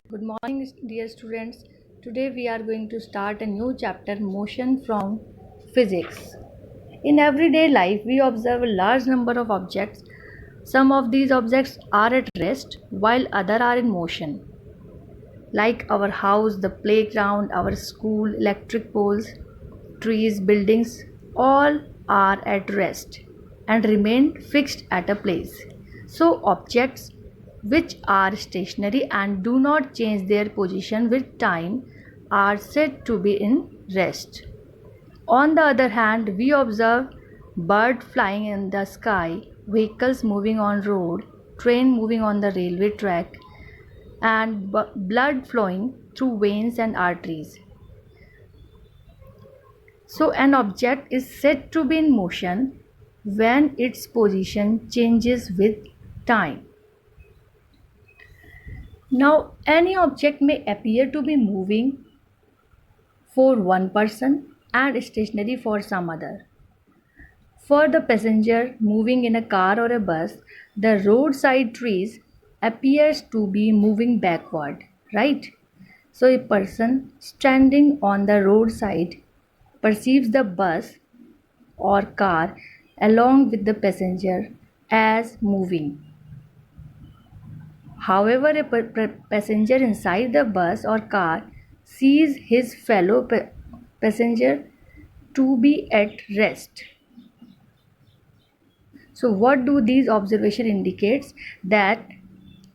Good morning, dear students. Today we are going to start a new chapter, Motion from Physics. In everyday life, we observe a large number of objects. Some of these objects are at rest while others are in motion, like our house, the playground, our school, electric poles, trees, buildings, all are at rest and remain fixed at a place. So, objects which are stationary and do not change their position with time are said to be in rest. On the other hand, we observe bird flying in the sky, vehicles moving on road, train moving on the railway track, and blood flowing through veins and arteries. So an object is said to be in motion when its position changes with time. Now any object may appear to be moving for one person and stationary for some other. For the passenger moving in a car or a bus, the roadside trees appears to be moving backward, right? So a person standing on the roadside perceives the bus or car along with the passenger as moving. However, a passenger inside the bus or car sees his fellow passenger to be at rest. So what do these observations indicates? That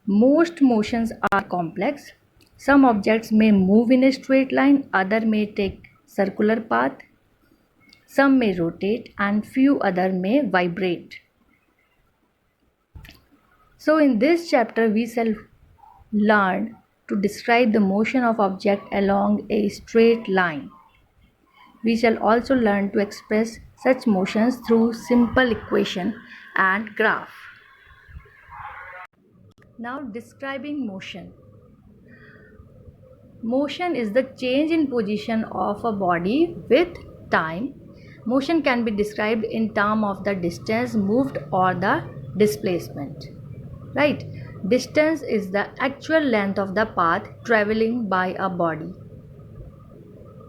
most motions are complex. Some objects may move in a straight line, other may take circular path, some may rotate and few other may vibrate. So in this chapter we shall learn to describe the motion of object along a straight line. We shall also learn to express such motions through simple equation and graph. Now describing motion. Motion is the change in position of a body with time. Motion can be described in terms of the distance moved or the displacement. Right? Distance is the actual length of the path traveling by a body.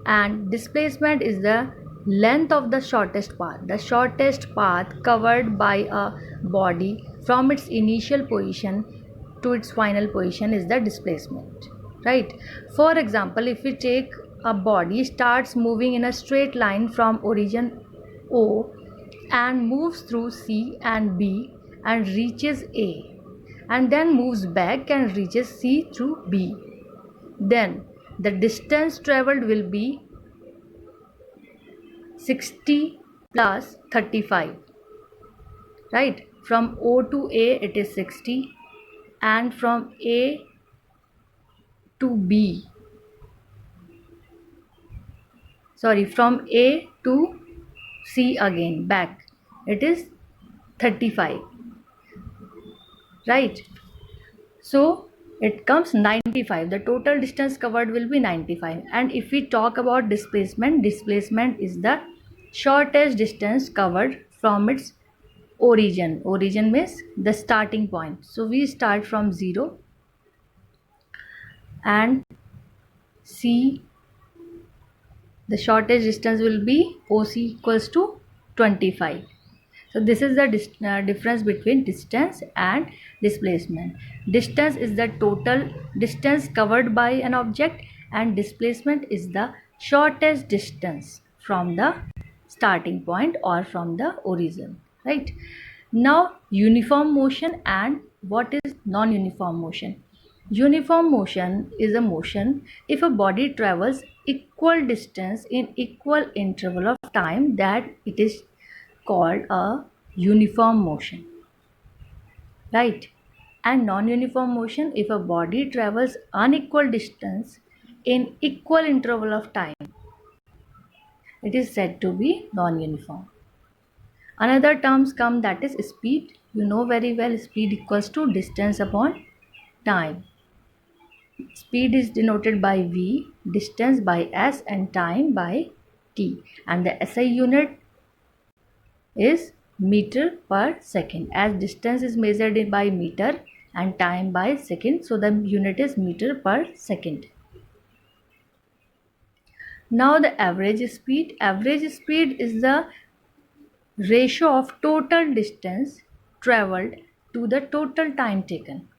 And displacement is the length of the shortest path. The shortest path covered by a body from its initial position to its final position is the displacement. Right? For example, if we take a body starts moving in a straight line from origin O and moves through C and B and reaches A, and then moves back and reaches C through B, then the distance traveled will be 60 plus 35. Right? From O to A it is 60, and from A to B, from A to C again back, it is 35. Right? So it comes 95. The total distance covered will be 95. And if we talk about displacement, displacement is the shortest distance covered from its origin. Origin means the starting point. So we start from 0 and C, the shortest distance will be OC equals to 25. So this is the difference between distance and displacement. Distance is the total distance covered by an object, and displacement is the shortest distance from the starting point or from the origin. Right? Now uniform motion and what is non-uniform motion. Uniform motion is a motion if a body travels equal distance in equal interval of time, that it is called a uniform motion. Right? And non-uniform motion if a body travels unequal distance in equal interval of time, it is said to be non-uniform. Another terms come, that is speed. You know very well, speed equals to distance upon time. Speed is denoted by V, distance by S, and time by T, and the SI unit is meter per second. As distance is measured by meter and time by second. So the unit is meter per second. Now the average speed. Average speed is the ratio of total distance traveled to the total time taken.